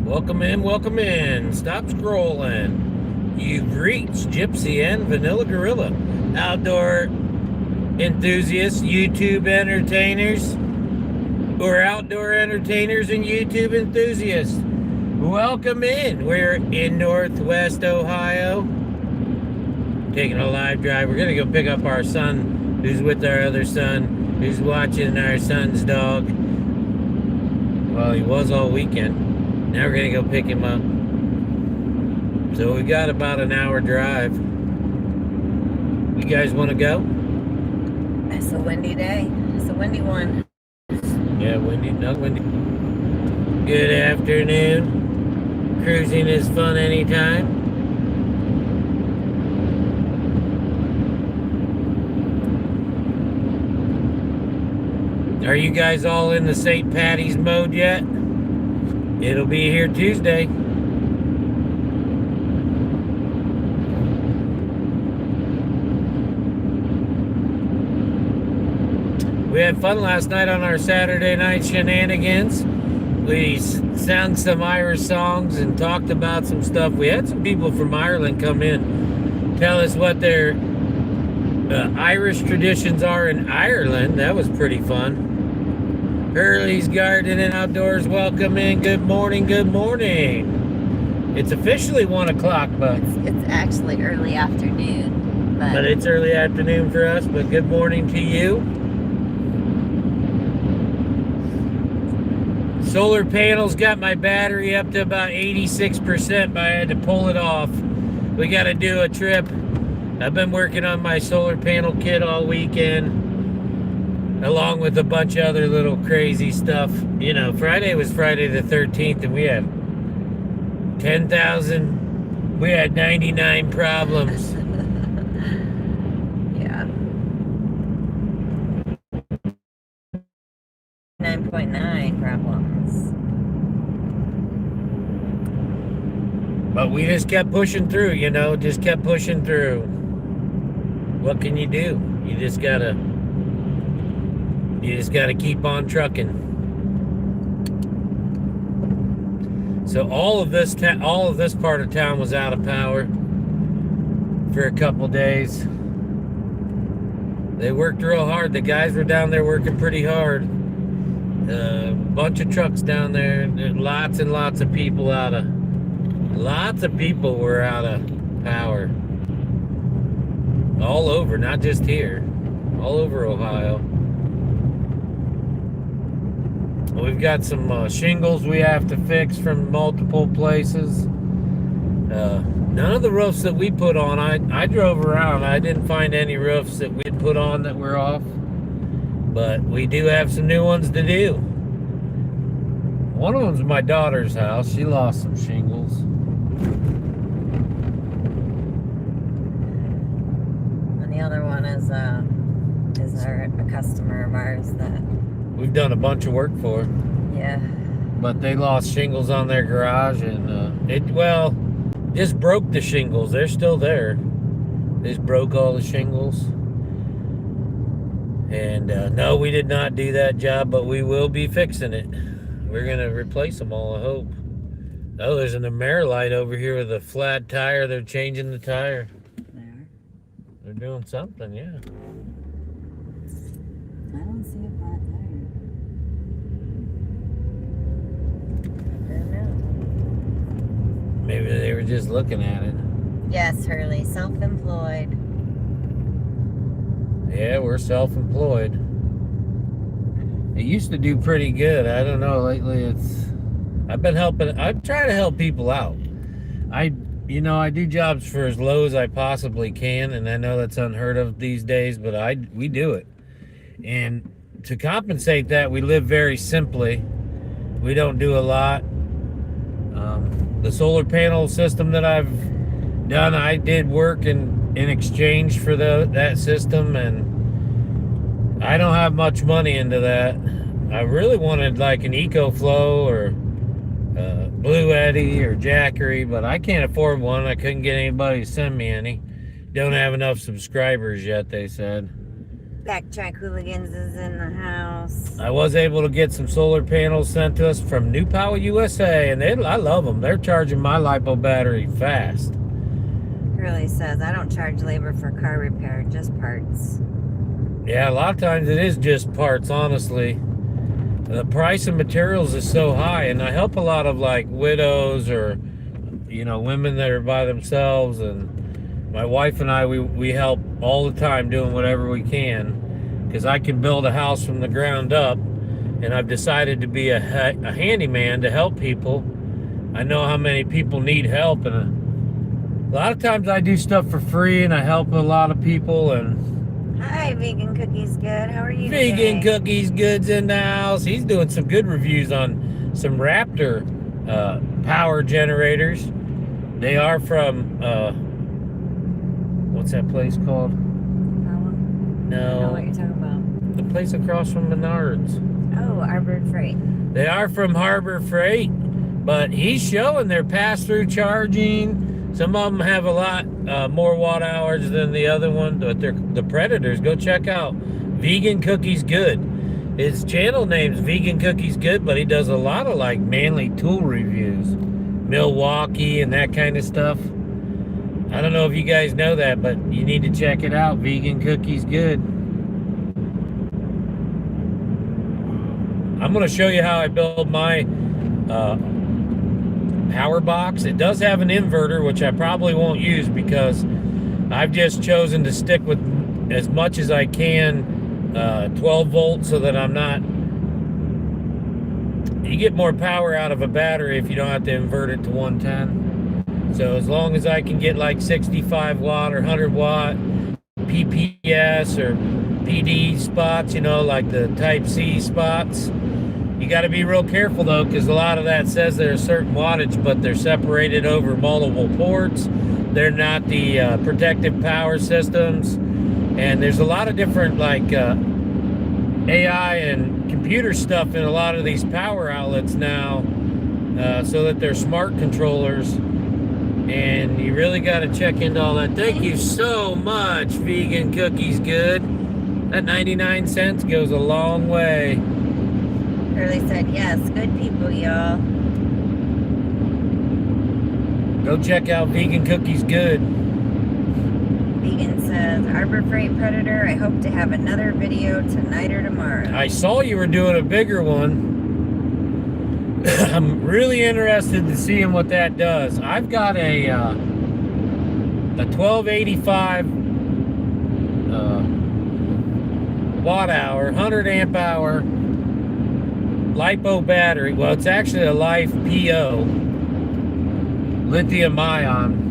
Welcome in, welcome in. Stop scrolling. You've reached Gypsy and Vanilla Gorilla, outdoor enthusiasts, YouTube entertainers, or outdoor entertainers and YouTube enthusiasts. Welcome in. We're in Northwest Ohio, taking a live drive. We're going to go pick up our son, who's with our other son, who's watching our son's dog. Well, he was all weekend. Now we're going to go pick him up. So we got about an hour drive. You guys want to go? It's a windy day. It's a windy one. Yeah, windy, not windy. Good afternoon. Cruising is fun anytime. Are you guys all in the St. Patty's mode yet? It'll be here Tuesday. We had fun last night on our Saturday night shenanigans. We sang some Irish songs and talked about some stuff. We had some people from Ireland come in, tell us what their Irish traditions are in Ireland. That was pretty fun. Hurley's Garden and Outdoors, welcome in. Good morning, good morning. It's officially 1 o'clock, but it's actually early afternoon. But it's early afternoon for us, but good morning to you. Solar panels got my battery up to about 86%, but I had to pull it off. We got to do a trip. I've been working on my solar panel kit all weekend, along with a bunch of other little crazy stuff. You know, Friday was Friday the 13th, and we had 10,000, we had 99 problems. Yeah. 9.9 problems. But we just kept pushing through, you know, just kept pushing through. What can you do? You just gotta keep on trucking. So all of this part of town was out of power for a couple days. They worked real hard. The guys were down there working pretty hard. A bunch of trucks down there. Lots and lots of people lots of people were out of power. All over, not just here. All over Ohio. We've got some shingles we have to fix from multiple places. None of the roofs that we put on, I drove around. I didn't find any roofs that we'd put on that were off. But we do have some new ones to do. One of them's my daughter's house. She lost some shingles. And the other one is a customer of ours that we've done a bunch of work for. Yeah. But they lost shingles on their garage, and just broke the shingles. They're still there. They just broke all the shingles. And no, we did not do that job, but we will be fixing it. We're going to replace them all, I hope. Oh, there's an Amerilite over here with a flat tire. They're changing the tire. They're doing something, yeah. I don't see a flat tire. I don't know. Maybe they were just looking at it. Yes, Hurley, self-employed. Yeah, we're self-employed. It used to do pretty good. I don't know, lately I try to help people out. I do jobs for as low as I possibly can, and I know that's unheard of these days, but we do it. And to compensate that, we live very simply. We don't do a lot. The solar panel system that I've done, I did work in exchange for that system, and I don't have much money into that. I really wanted like an EcoFlow or Blue Eddy or Jackery, but I can't afford one. I couldn't get anybody to send me any. Don't have enough subscribers yet, they said. Backtrack Hooligans is in the house. I was able to get some solar panels sent to us from New Power USA, and I love them. They're charging my LiPo battery fast. Curly says, I don't charge labor for car repair, just parts. Yeah, a lot of times it is just parts, honestly. The price of materials is so high, and I help a lot of like widows or, you know, women that are by themselves, and my wife and I, we help all the time doing whatever we can, because I can build a house from the ground up, and I've decided to be a handyman to help people. I know how many people need help, and a lot of times I do stuff for free, and I help a lot of people. And hi, Vegan Cookies Good. How are you Vegan today? Cookies Good's in the house. He's doing some good reviews on some Raptor power generators. They are from what's that place called? I don't know what you're talking about. The place across from Menards. Oh, Arbor Freight. They are from Harbor Freight, but he's showing their pass-through charging. Some of them have a lot more watt hours than the other one, but they're the Predators. Go check out Vegan Cookies Good. His channel name's Vegan Cookies Good, but he does a lot of like manly tool reviews, Milwaukee and that kind of stuff. I don't know if you guys know that, but you need to check it out. Vegan Cookies Good. I'm going to show you how I build my power box. It does have an inverter, which I probably won't use because I've just chosen to stick with as much as I can 12 volts, so that I'm not, you get more power out of a battery if you don't have to invert it to 110. So as long as I can get like 65 watt or 100 watt PPS or PD spots, you know, like the type C spots, you got to be real careful though, because a lot of that says there's a certain wattage, but they're separated over multiple ports. They're not the protective power systems, and there's a lot of different like AI and computer stuff in a lot of these power outlets now, so that they're smart controllers, and you really got to check into all that. Thank you so much, Vegan Cookies Good. That 99 cents goes a long way. Curly said, yes, good people, y'all. Go check out Vegan Cookies Good. Vegan says, Arbor Freight Predator, I hope to have another video tonight or tomorrow. I saw you were doing a bigger one. I'm really interested to see what that does. I've got a 1285 watt hour, 100 amp hour LiPo battery. Well, it's actually a Life PO, lithium ion.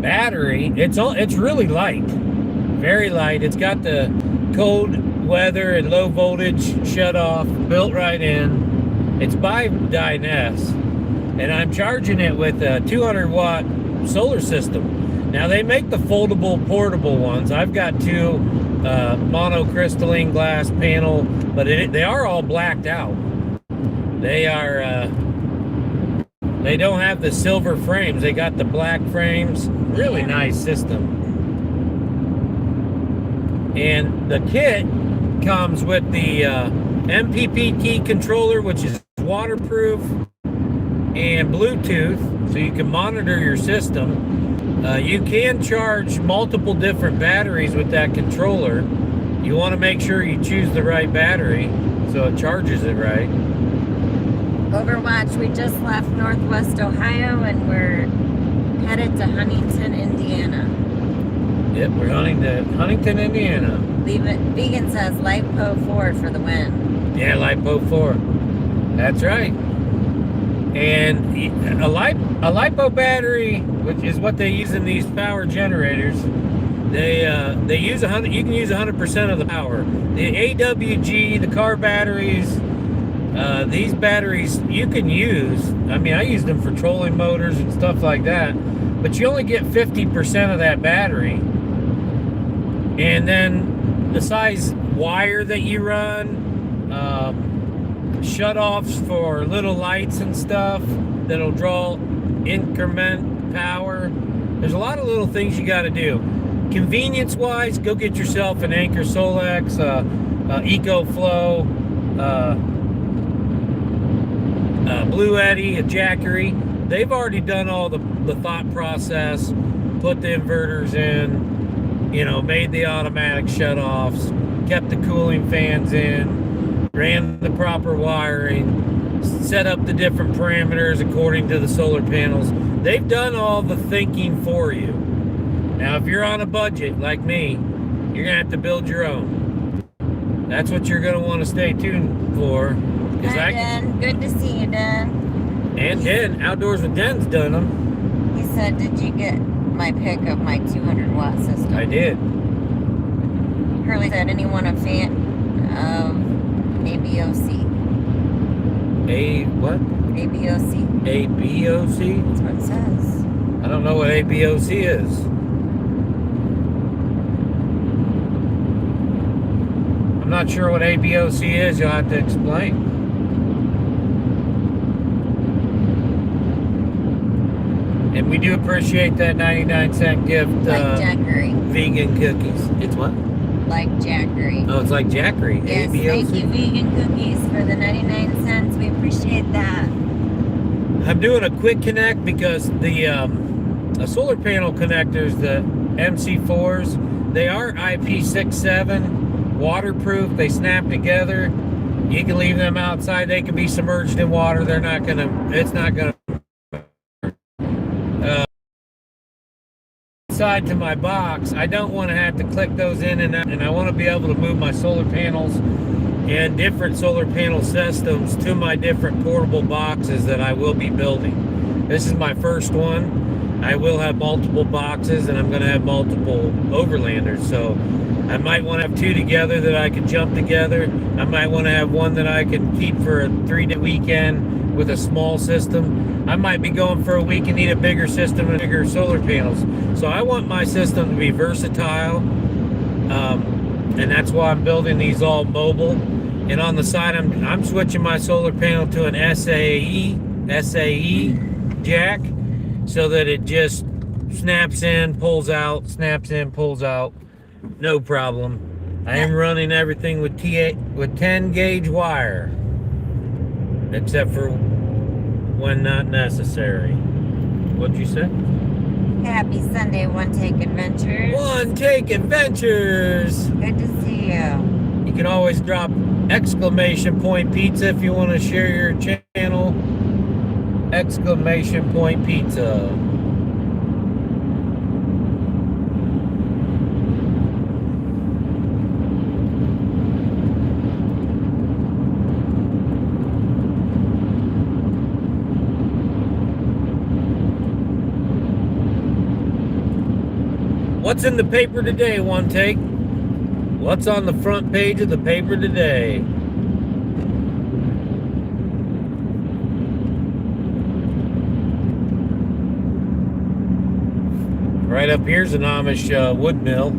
Battery. It's really light, very light. It's got the cold weather and low voltage shut off built right in. It's by Dynes, and I'm charging it with a 200 watt solar system. Now they make the foldable portable ones. I've got two monocrystalline glass panel, but they are all blacked out. They are they don't have the silver frames. They got the black frames. Really nice system. And the kit comes with the MPPT controller, which is waterproof, and Bluetooth, so you can monitor your system. You can charge multiple different batteries with that controller. You want to make sure you choose the right battery so it charges it right. Overwatch, we just left Northwest Ohio and we're headed to Huntington, Indiana. Yep, we're hunting to Huntington, Indiana. Vegan says LiPo 4 for the win. Yeah, LiPo 4. That's right. And a LiPo battery, which is what they use in these power generators, they use 100. You can use 100% of the power. The AWG, the car batteries, these batteries you can use. I mean, I used them for trolling motors and stuff like that, but you only get 50% of that battery. And then the size wire that you run, shut-offs for little lights and stuff that'll draw increment power. There's a lot of little things you got to do. Convenience-wise, go get yourself an Anchor Solex, EcoFlow, Blue Eddy, a Jackery. They've already done all the thought process, put the inverters in, you know, made the automatic shut-offs, kept the cooling fans in, ran the proper wiring, set up the different parameters according to the solar panels. They've done all the thinking for you. Now, if you're on a budget like me, you're going to have to build your own. That's what you're going to want to stay tuned for. Hi, Den. Good to see you, Den. And Den, Outdoors with Den's done them. He said, did you get my pic of my 200 watt system? I did. Hurley said, anyone a fan of ABOC? A what? ABOC. ABOC? That's what it says. I don't know what ABOC is. I'm not sure what ABOC is. You'll have to explain. And we do appreciate that 99-cent gift. Like Jackery. Vegan cookies. It's what? Like Jackery. Oh, it's like Jackery. Yes, ABOC. thank you, Vegan Cookies, for the 99 cents. We appreciate that. I'm doing a quick connect because the solar panel connectors, the MC4s, they are IP67, waterproof. They snap together. You can leave them outside. They can be submerged in water. They're not gonna. It's not gonna. Side to my box, I don't want to have to click those in and out, and I want to be able to move my solar panels and different solar panel systems to my different portable boxes that I will be building. This is my first one. I will have multiple boxes, and I'm going to have multiple Overlanders, so I might want to have two together that I can jump together. I might want to have one that I can keep for a 3-day weekend with a small system. I might be going for a week and need a bigger system and bigger solar panels. So I want my system to be versatile, and that's why I'm building these all mobile. And on the side, I'm switching my solar panel to an SAE jack, so that it just snaps in, pulls out, snaps in, pulls out, no problem. I am running everything with 10 gauge wire, except for when not necessary. What'd you say? Happy Sunday, One Take Adventures. One Take Adventures. Good to see you. You can always drop exclamation point pizza if you want to share your channel. Exclamation point pizza. What's in the paper today, One Take? What's on the front page of the paper today? Right up here's an Amish wood mill.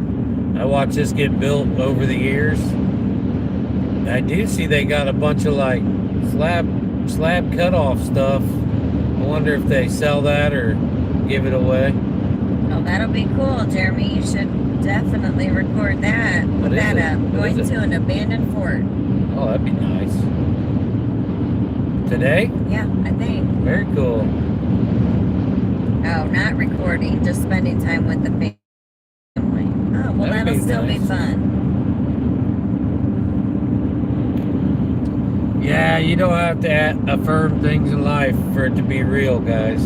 I watched this get built over the years. I do see they got a bunch of like slab cut-off stuff. I wonder if they sell that or give it away. Oh, that'll be cool, Jeremy. You should definitely record that. Put that up. Going to an abandoned fort. Oh, that'd be nice. Today? Yeah, I think. Very cool. Oh, not recording, just spending time with the family. Oh, well, that'll still be fun. Yeah, you don't have to affirm things in life for it to be real, guys.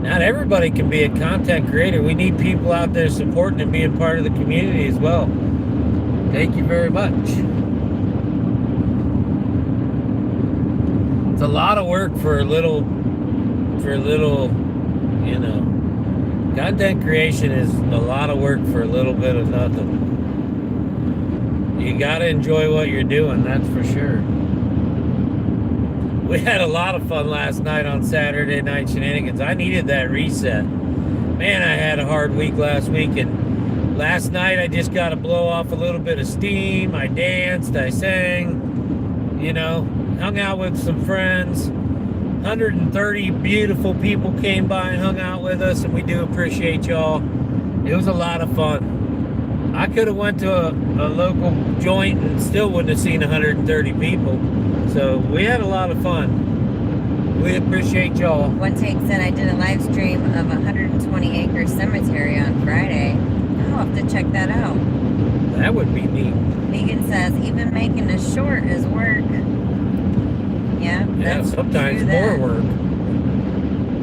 Not everybody can be a content creator. We need people out there supporting and being part of the community as well. Thank you very much. It's a lot of work for a little, you know. Content creation is a lot of work for a little bit of nothing. You gotta enjoy what you're doing, that's for sure. We had a lot of fun last night on Saturday Night Shenanigans. I needed that reset. Man, I had a hard week last week, and last night I just got to blow off a little bit of steam. I danced, I sang, you know, hung out with some friends, 130 beautiful people came by and hung out with us, and we do appreciate y'all. It was a lot of fun. I could have went to a local joint and still wouldn't have seen 130 people. So we had a lot of fun. We appreciate y'all. One take said I did a live stream of 120 acre cemetery on Friday. I'll have to check that out. That would be neat. Megan says even making a short is work. Yeah, sometimes more work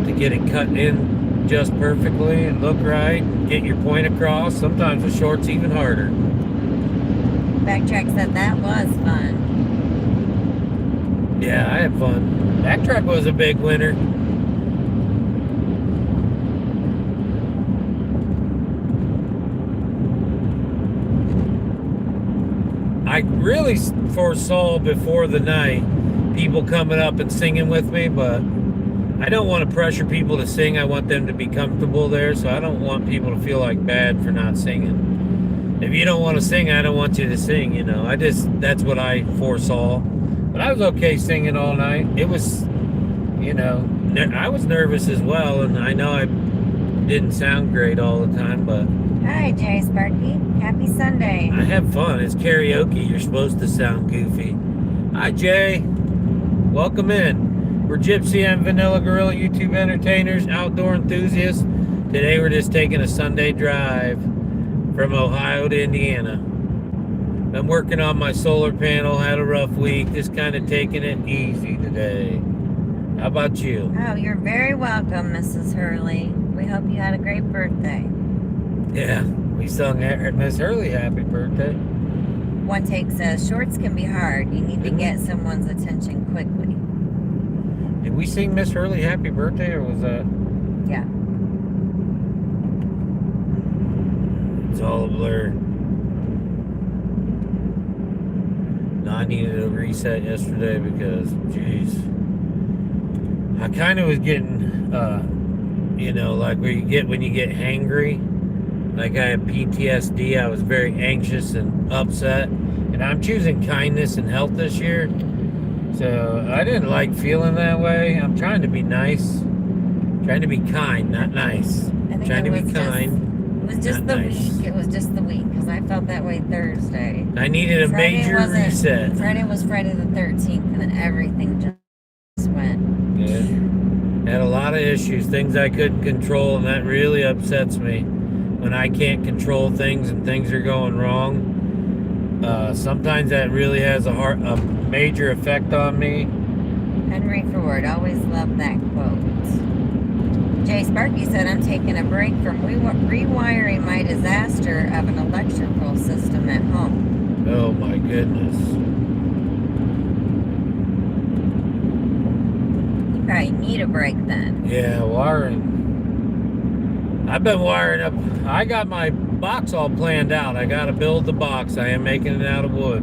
to get it cut in just perfectly and look right and get your point across. Sometimes the short's even harder. Backtrack said that was fun. Yeah, I had fun. Backtrack was a big winner. I really foresaw before the night people coming up and singing with me, but I don't want to pressure people to sing. I want them to be comfortable there, so I don't want people to feel like bad for not singing. If you don't want to sing, I don't want you to sing, you know. That's what I foresaw. But I was okay singing all night. It was, you know, I was nervous as well, and I know I didn't sound great all the time, but... Hi, Jay Sparky. Happy Sunday. I have fun. It's karaoke. You're supposed to sound goofy. Hi, Jay. Welcome in. We're Gypsy and Vanilla Gorilla YouTube entertainers, outdoor enthusiasts. Today we're just taking a Sunday drive from Ohio to Indiana. I'm working on my solar panel. Had a rough week. Just kind of taking it easy today. How about you? Oh, you're very welcome, Mrs. Hurley. We hope you had a great birthday. Yeah, we sung Miss Hurley happy birthday. One take says, shorts can be hard. You need to get someone's attention quickly. Did we sing Miss Hurley happy birthday, or was that? Yeah. It's all a blur. No, I needed a reset yesterday because, geez, I kind of was getting, you know, like where you get when you get hangry. Like I had PTSD. I was very anxious and upset. And I'm choosing kindness and health this year. So I didn't like feeling that way. I'm trying to be nice. Trying to be kind, not nice. Trying to be kind. It was just the week. It was just the week because I felt that way Thursday. I needed a major reset. Friday was Friday the 13th, and then everything just went. Yeah. Had a lot of issues, things I couldn't control, and that really upsets me. When I can't control things and things are going wrong, sometimes that really has a major effect on me. Henry Ford, always love that quote. Jay Sparky said, I'm taking a break from rewiring my disaster of an electrical system at home. Oh my goodness. You probably need a break then. Yeah, wiring. I've been wiring up. I got my box all planned out. I got to build the box. I am making it out of wood.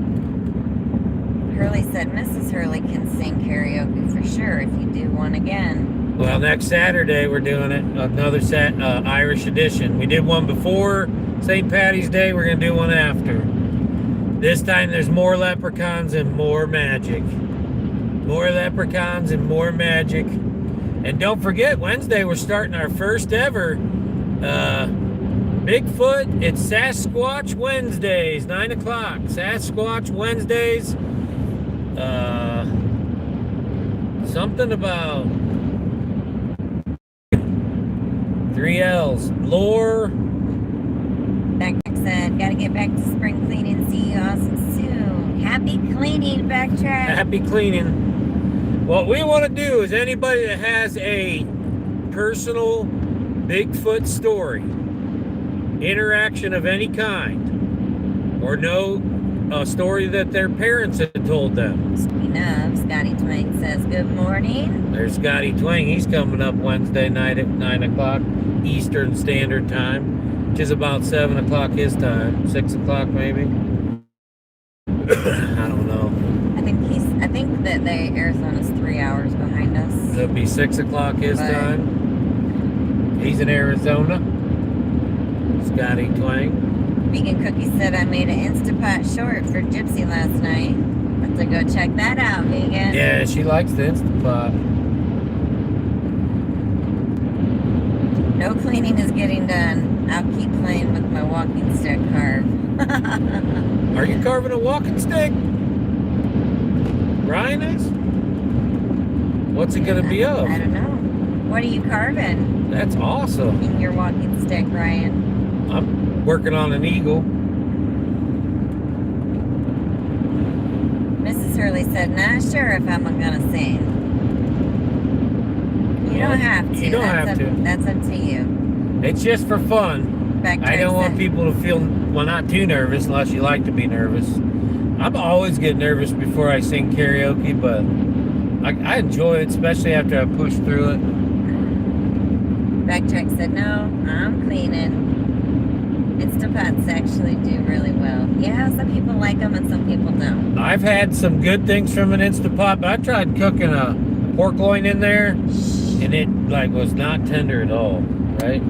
Hurley said Mrs. Hurley can sing karaoke for sure if you do one again. Well, next Saturday we're doing it. Another Irish edition. We did one before St. Patty's Day. We're going to do one after. This time there's more leprechauns and more magic. More leprechauns and more magic. And don't forget, Wednesday we're starting our first ever Bigfoot. It's Sasquatch Wednesdays, 9 o'clock. Sasquatch Wednesdays. Something about 3 L's. Lore. Backtrack said, gotta get back to spring cleaning. See you all soon. Happy cleaning, Backtrack. Happy cleaning. What we want to do is anybody that has a personal Bigfoot story, interaction of any kind, or know a story that their parents had told them. Speaking of, Scotty Twain says, good morning. There's Scotty Twang. He's coming up Wednesday night at 9 o'clock Eastern Standard Time, which is about 7 o'clock his time. 6 o'clock maybe. I don't know. I think that Arizona's 3 hours behind us. It'll be 6 o'clock his time. He's in Arizona. Scotty Twang. Vegan Cookie said I made an Instapot short for Gypsy last night. Let's go check that out, Vegan. Yeah, she likes the Instapot. No cleaning is getting done. I'll keep playing with my walking stick carve. Are you carving a walking stick? Ryan is? What's it gonna be of? I don't know. What are you carving That's awesome. in your walking stick, Ryan? I'm working on an eagle. Mrs. Hurley said, not sure if I'm gonna sing. You don't have to. You don't have to. That's up to you. It's just for fun. I don't want people to feel, well, not too nervous unless you like to be nervous. I'm always get nervous before I sing karaoke, but I enjoy it, especially after I push through it. Backtrack said, no, I'm cleaning. Instapots actually do really well. Yeah, some people like them and some people don't. I've had some good things from an Instapot, but I tried cooking a pork loin in there, and it like was not tender at all, right?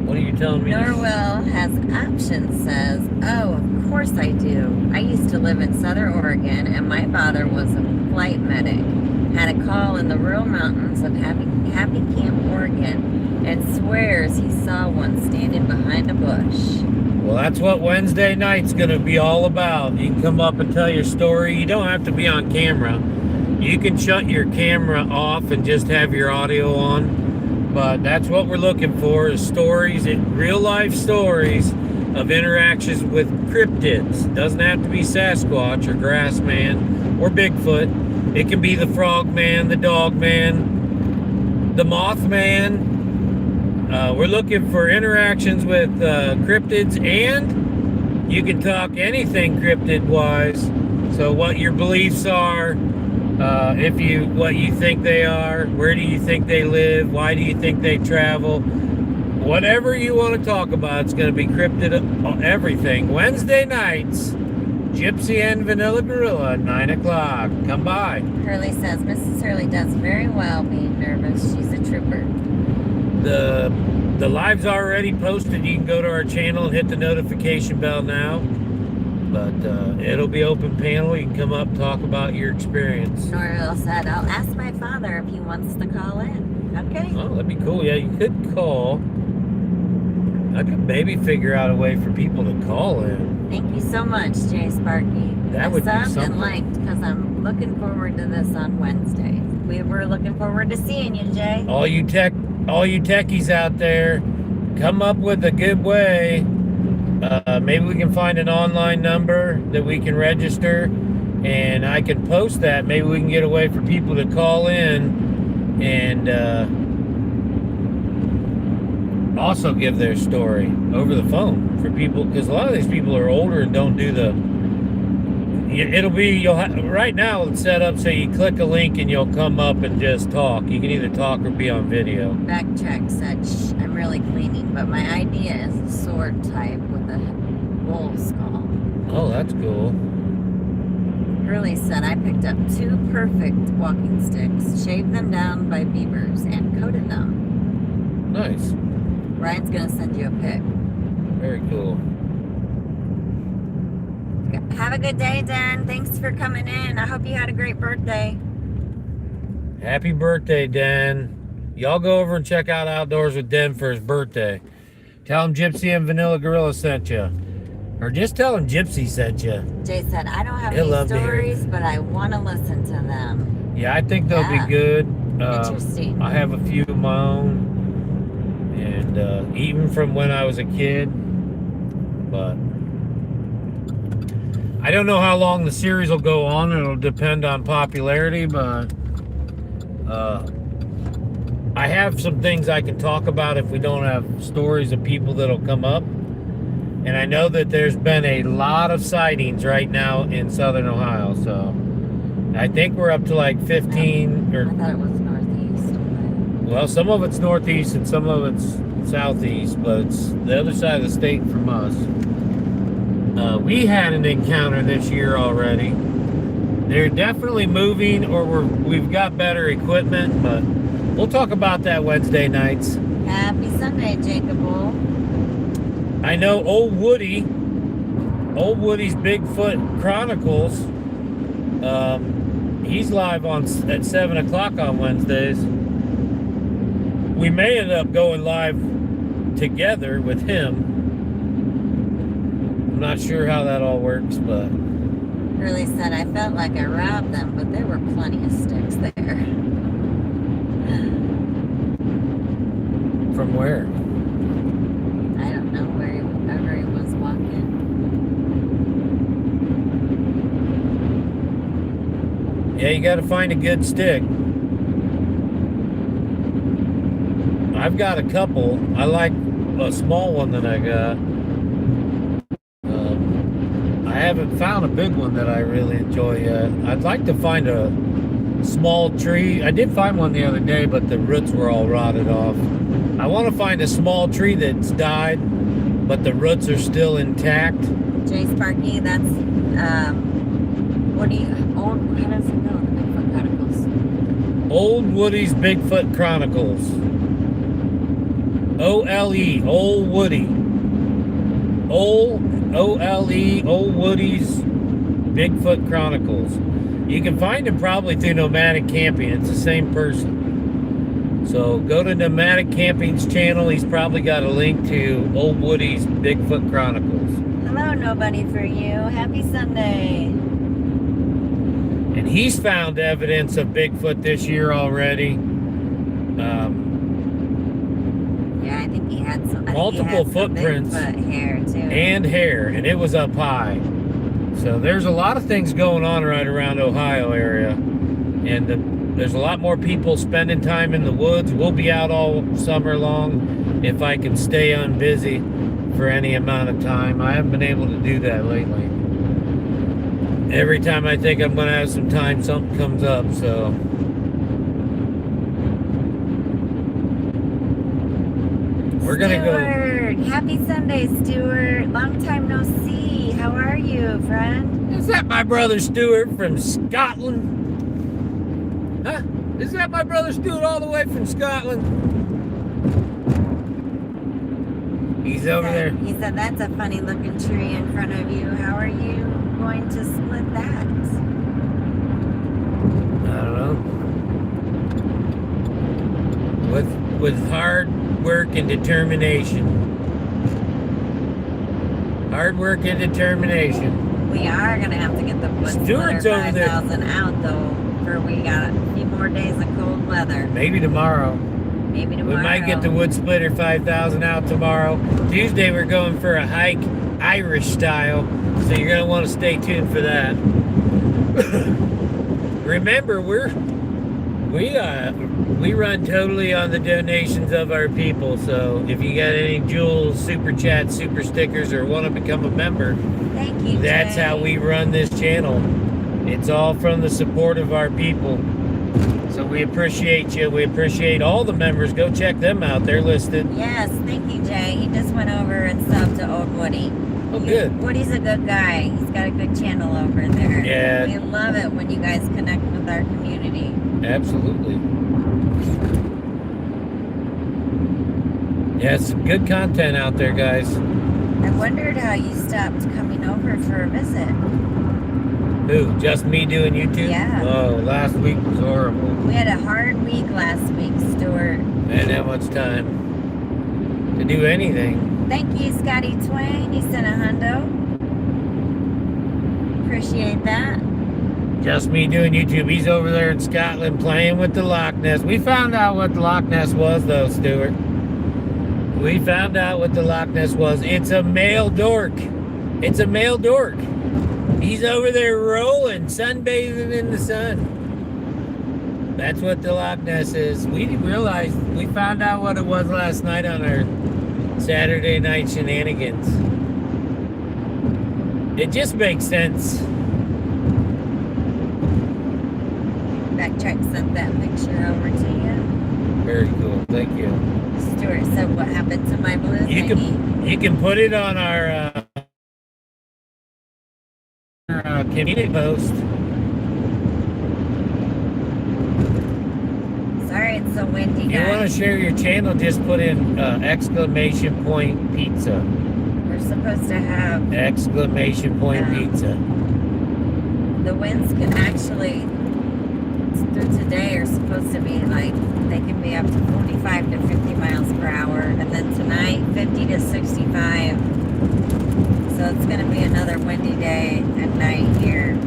What are you telling me? Norwell has options, says, oh, of course I do. I used to live in Southern Oregon, and my father was a flight medic. Had a call in the rural mountains of Happy Camp, Oregon, and swears he saw one standing behind a bush. Well, that's what Wednesday night's going to be all about. You can come up and tell your story. You don't have to be on camera. You can shut your camera off and just have your audio on. But that's what we're looking for, is stories, real life stories of interactions with cryptids. Doesn't have to be Sasquatch or Grassman or Bigfoot. It can be the Frogman, the Dogman, the Mothman. We're looking for interactions with cryptids, and you can talk anything cryptid-wise. So what your beliefs are, what you think they are, where do you think they live, why do you think they travel, whatever you want to talk about, it's going to be cryptid, everything. Wednesday nights, Gypsy and Vanilla Gorilla at 9 o'clock. Come by. Hurley says, Mrs. Hurley does very well being nervous. She's a trooper. The live's already posted. You can go to our channel and hit the notification bell now. But it'll be open panel. You can come up and talk about your experience. Norville said, I'll ask my father if he wants to call in. Okay. Oh, that'd be cool. Yeah, you could call. I could maybe figure out a way for people to call in. Thank you so much, Jay Sparky. That would be something. And liked, because I'm looking forward to this on Wednesday. We were looking forward to seeing you, Jay. All you techies out there, come up with a good way. Maybe we can find an online number that we can register, and I can post that. Maybe we can get a way for people to call in and also give their story over the phone for people, because a lot of these people are older and don't do the. Right now it's set up so you click a link and you'll come up and just talk. You can either talk or be on video. Backtrack said, shh, I'm really cleaning, but my idea is a sword type with a bull skull. Oh, that's cool. Hurley said, I picked up 2 perfect walking sticks, shaved them down by beavers, and coated them. Nice. Ryan's going to send you a pic. Very cool. Have a good day, Dan. Thanks for coming in. I hope you had a great birthday. Happy birthday, Dan. Y'all go over and check out Outdoors with Den for his birthday. Tell him Gypsy and Vanilla Gorilla sent you. Or just tell him Gypsy sent you. Jay said, I don't have any stories, but I want to listen to them. Yeah, I think they'll be good. Interesting. I have a few of my own. And even from when I was a kid. But I don't know how long the series will go on. It'll depend on popularity, but I have some things I can talk about if we don't have stories of people that'll come up. And I know that there's been a lot of sightings right now in southern Ohio, so I think we're up to like 15 or. I thought it was northeast. Well, some of it's northeast and some of it's southeast, but it's the other side of the state from us. We had an encounter this year already. They're definitely moving, or we've got better equipment, but we'll talk about that Wednesday nights. Happy Sunday, Jacob Bull. I know Old Woody's Bigfoot Chronicles. He's live at 7 o'clock on Wednesdays. We may end up going live together with him. I'm not sure how that all works, but Really said I felt like I robbed them, but there were plenty of sticks there. from where? I don't know, wherever he was walking. Yeah, you got to find a good stick. I've got a couple. I like a small one that I got. I haven't found a big one that I really enjoy yet. I'd like to find a small tree. I did find one the other day, but the roots were all rotted off. I want to find a small tree that's died, but the roots are still intact. Jay Sparky, that's, what do you, how does it go, the Bigfoot Chronicles? Old Woody's Bigfoot Chronicles. O-L-E, Old Woody. O-L-E, Old Woody's Bigfoot Chronicles. You can find him probably through Nomadic Camping. It's the same person. So go to Nomadic Camping's channel. He's probably got a link to Old Woody's Bigfoot Chronicles. Hello, nobody for you. Happy Sunday. And he's found evidence of Bigfoot this year already. Yeah, I think he had some. Multiple footprints. Bigfoot hair too. And hair, and it was up high. So there's a lot of things going on right around Ohio area, and there's a lot more people spending time in the woods. We'll be out all summer long if I can stay unbusy for any amount of time. I haven't been able to do that lately. Every time I think I'm going to have some time, something comes up, so. We're going to go. Happy Sunday, Stuart. Long time no see. How are you, friend? Is that my brother Stuart from Scotland? Huh? Is that my brother Stuart all the way from Scotland? He's over there. He said, that's a funny looking tree in front of you. How are you going to split that? I don't know. With hard work and determination. Hard work and determination. We are going to have to get the wood Stuart's over there. 5,000 out, though, for we got a few more days of cold weather. Maybe tomorrow. Maybe tomorrow. We might get the wood splitter 5,000 out tomorrow. Tuesday we're going for a hike Irish style, so you're going to want to stay tuned for that. Remember, we run totally on the donations of our people, so if you got any jewels, super chats, super stickers, or want to become a member, thank you, that's Jay. how we run this channel. It's all from the support of our people. So we appreciate you. We appreciate all the members. Go check them out. They're listed. Yes, thank you, Jay. He just went over and subbed to Old Woody. Oh, good. Woody's a good guy. He's got a good channel over there. Yeah. We love it when you guys connect with our community. Absolutely. Yeah, some good content out there, guys. I wondered how you stopped coming over for a visit. Who? Just me doing YouTube? Yeah. Oh, last week was horrible. We had a hard week last week, Stuart. I didn't have much time to do anything. Thank you, Scotty Twain. You sent a hundo. Appreciate that. Just me doing YouTube. He's over there in Scotland playing with the Loch Ness. We found out what the Loch Ness was, though, Stuart. We found out what the Loch Ness was. It's a male dork. It's a male dork. He's over there rolling, sunbathing in the sun. That's what the Loch Ness is. We didn't realize, we found out what it was last night on our Saturday night shenanigans. It just makes sense. Backtrack sent that picture over to you. Very cool. Thank you. Stuart said, what happened to my blue thingy? You can put it on our community post. Sorry, it's so windy, If you want to guys. share your channel, just put in exclamation point pizza. We're supposed to have Exclamation point pizza. the winds can actually winds through today are supposed to be like, they can be up to 45 to 50 miles per hour. And then tonight, 50 to 65. So it's going to be another windy day at night here.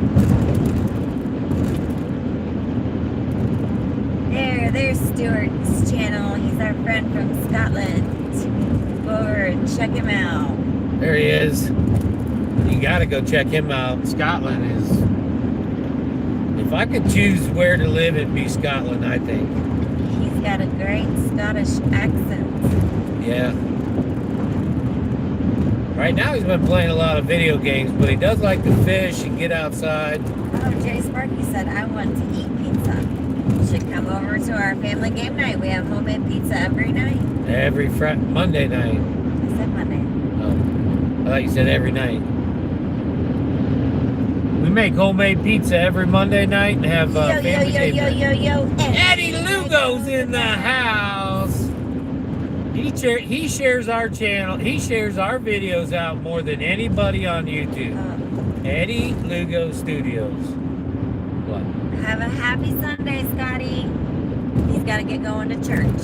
There's Stuart's channel. He's our friend from Scotland. Go over and check him out. There he is. You got to go check him out. Scotland is... If I could choose where to live, it'd be Scotland, I think. He's got a great Scottish accent. Yeah. Right now he's been playing a lot of video games, but he does like to fish and get outside. Oh, Jay Sparky said, I want to eat pizza. You should come over to our family game night. We have homemade pizza every night. Every Monday night. I said Monday. Oh, I thought you said every night. We make homemade pizza every Monday night and have family game night. Yo. Eddie Lugo's in the house. He shares our channel. He shares our videos out more than anybody on YouTube. Eddie Lugo Studios. What? Have a happy Sunday, Scotty. He's got to get going to church.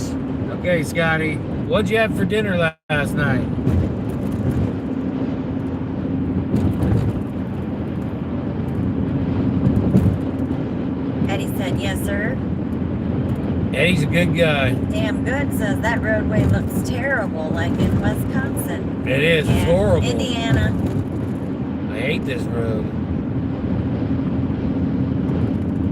Okay, Scotty. What'd you have for dinner last night? Eddie said, yes, sir. Eddie's a good guy. Damn good says that roadway looks terrible, like in Wisconsin. It is. It's horrible. Indiana. I hate this road.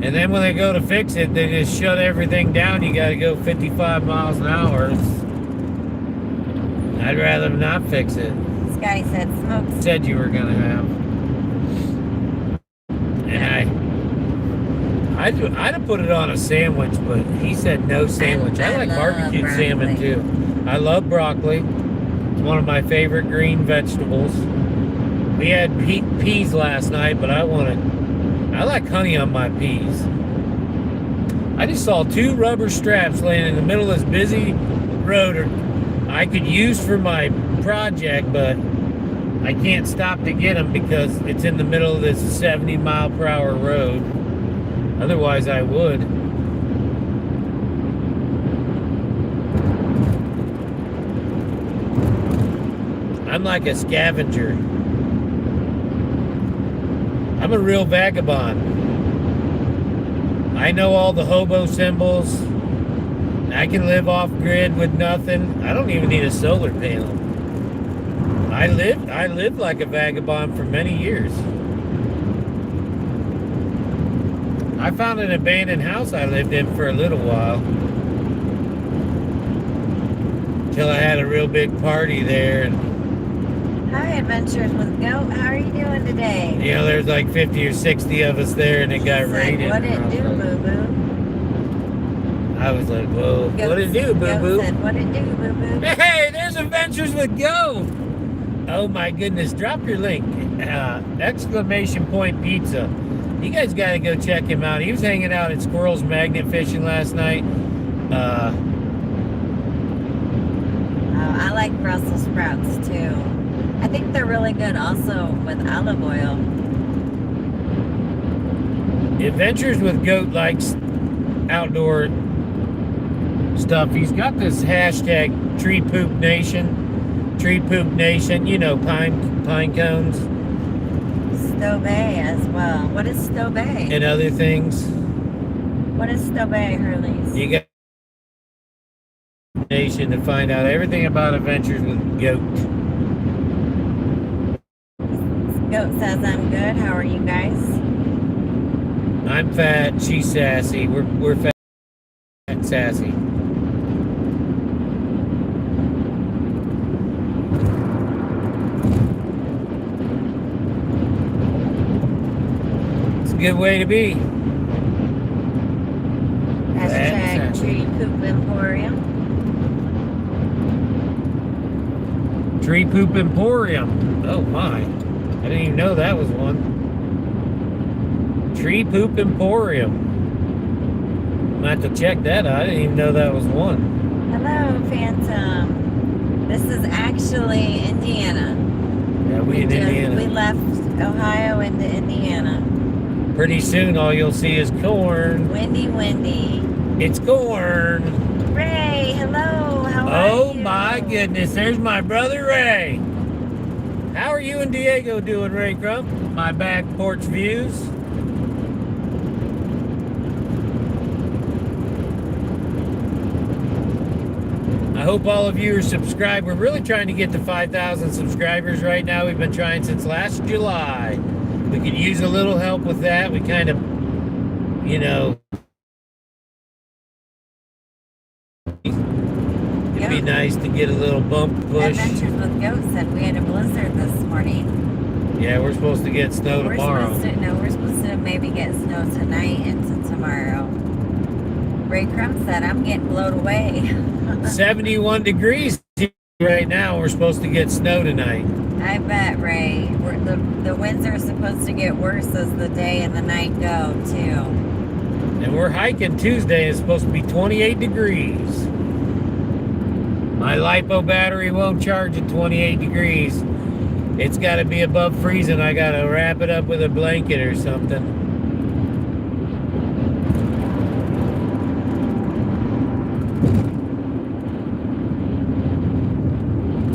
And then when they go to fix it, they just shut everything down. You got to go 55 miles an hour. I'd rather not fix it. Scotty said smokes. Said you were going to have. And I'd have put it on a sandwich, but he said no sandwich. I like barbecued salmon too. I love broccoli. It's one of my favorite green vegetables. We had peas last night, but I like honey on my peas. I just saw 2 rubber straps laying in the middle of this busy road I could use for my project, but I can't stop to get them because it's in the middle of this 70-mile-per-hour road. Otherwise, I would. I'm like a scavenger. I'm a real vagabond. I know all the hobo symbols. I can live off grid with nothing. I don't even need a solar panel. I lived like a vagabond for many years. I found an abandoned house I lived in for a little while. Till I had a real big party there. Hi, Adventures with Goat. How are you doing today? You know, there's like 50 or 60 of us there, and it got raided. What it do, boo-boo? I was like, whoa, what it do, boo-boo? What it do, boo-boo? Hey, there's Adventures with Go! Oh my goodness, drop your link. Exclamation point pizza. You guys got to go check him out. He was hanging out at Squirrel's Magnet Fishing last night. I like Brussels sprouts too. I think they're really good also with olive oil. Adventures with Goat likes outdoor stuff. He's got this hashtag Tree Poop Nation. Tree Poop Nation, you know, pine cones. Stowe Bay as well. What is Stowe Bay? And other things. What is Stowe Bay, Hurleys? You got Nation to find out everything about Adventures with Goat. Goat says I'm good. How are you guys? I'm fat. She's sassy. We're fat and sassy. Good way to be. Hashtag Tree Poop Emporium. Tree Poop Emporium. Oh my. I didn't even know that was one. Tree Poop Emporium. I'm going to have to check that out. I didn't even know that was one. Hello, Phantom. This is actually Indiana. Yeah, we in Indiana. We left Ohio into Indiana. Pretty soon, all you'll see is corn. Windy, windy. It's corn. Ray, hello. How are you? Oh my goodness, there's my brother Ray. How are you and Diego doing, Ray Crump? My back porch views. I hope all of you are subscribed. We're really trying to get to 5,000 subscribers right now. We've been trying since last July. We could use a little help with that. We kind of, you know, it'd be nice to get a little bump push. Adventures with Goat said we had a blizzard this morning. Yeah, we're supposed to get snow tomorrow. We're supposed to maybe get snow tonight into tomorrow. Ray Crump said, I'm getting blown away. 71 degrees right now. We're supposed to get snow tonight. I bet, Ray. The winds are supposed to get worse as the day and the night go, too. And we're hiking Tuesday. It's supposed to be 28 degrees. My LiPo battery won't charge at 28 degrees. It's got to be above freezing. I got to wrap it up with a blanket or something.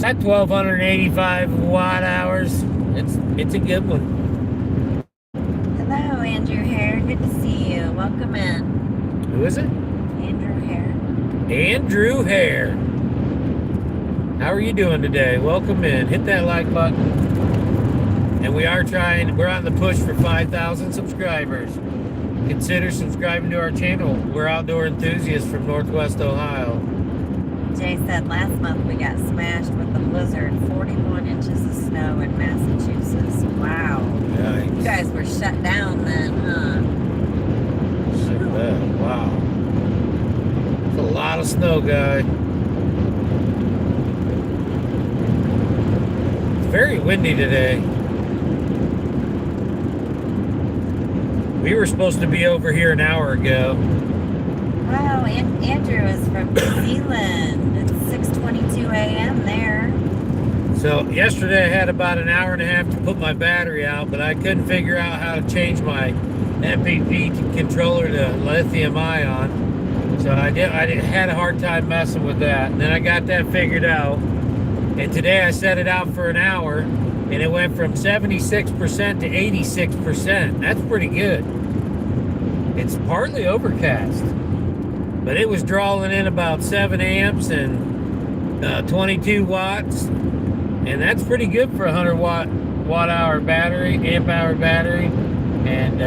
At 1,285 watt hours, it's a good one. Hello, Andrew Hare. Good to see you. Welcome in. Who is it? Andrew Hare. Andrew Hare. How are you doing today? Welcome in. Hit that like button. And we're on the push for 5,000 subscribers. Consider subscribing to our channel. We're outdoor enthusiasts from Northwest Ohio. Jay said last month we got smashed with a blizzard, 41 inches of snow in Massachusetts. Wow. Yikes. You guys were shut down then, huh? Wow. It's a lot of snow, guy. It's very windy today. We were supposed to be over here an hour ago. Wow, Andrew is from New Zealand. It's 6:22 a.m. there. So yesterday I had about an hour and a half to put my battery out, but I couldn't figure out how to change my MPP controller to lithium ion. So I had a hard time messing with that. And then I got that figured out. And today I set it out for an hour, and it went from 76% to 86%. That's pretty good. It's partly overcast, but it was drawing in about 7 amps and 22 watts, and that's pretty good for a 100 amp hour battery. And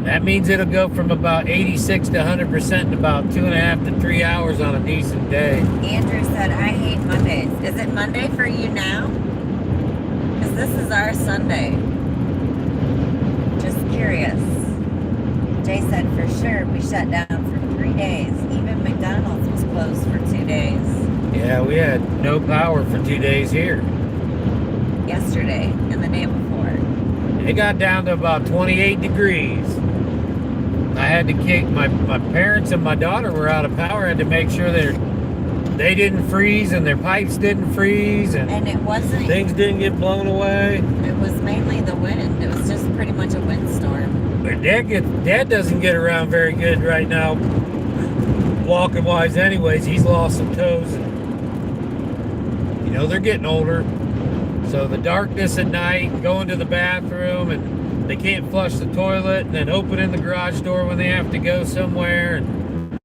that means it'll go from about 86 to 100% in about 2.5 to 3 hours on a decent day. Andrew said, I hate Mondays. Is it Monday for you now? Because this is our Sunday. Just curious. Jay said, for sure, we shut down for 3 days. Even McDonald's was closed for 2 days. Yeah, we had no power for 2 days here. Yesterday and the day before. It got down to about 28 degrees. I had to kick my parents and my daughter were out of power. I had to make sure they didn't freeze and their pipes didn't freeze and it wasn't, things didn't get blown away. It was mainly the wind. It was just pretty much a windstorm. But Dad doesn't get around very good right now, walking wise anyways. He's lost some toes. And, you know, they're getting older. So the darkness at night, going to the bathroom, and they can't flush the toilet, and then opening the garage door when they have to go somewhere. And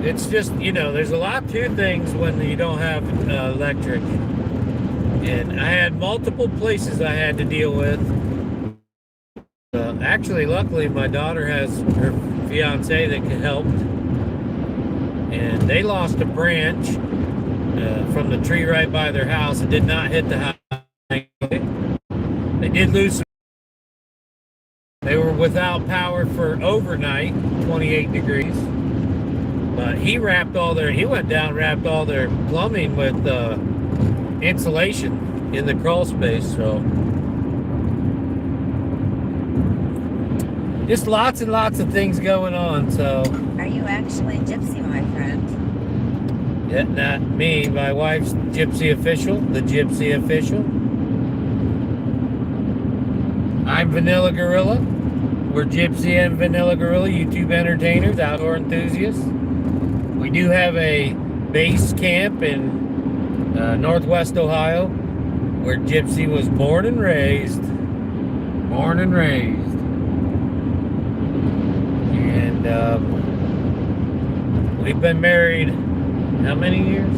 it's just, you know, there's a lot to things when you don't have electric. And I had multiple places I had to deal with. Actually, luckily, my daughter has her fiance that can help. And they lost a branch from the tree right by their house. It did not hit the house. They did lose some. They were without power for overnight, 28 degrees. But he went down, wrapped all their plumbing with insulation in the crawl space. So just lots and lots of things going on. So Are you actually Gypsy, my friend? Not me, my wife's Gypsy Official, the Gypsy Official. I'm Vanilla Gorilla. We're Gypsy and Vanilla Gorilla, YouTube entertainers, outdoor enthusiasts. We do have a base camp in Northwest Ohio, where Gypsy was born and raised. Born and raised. And we've been married how many years?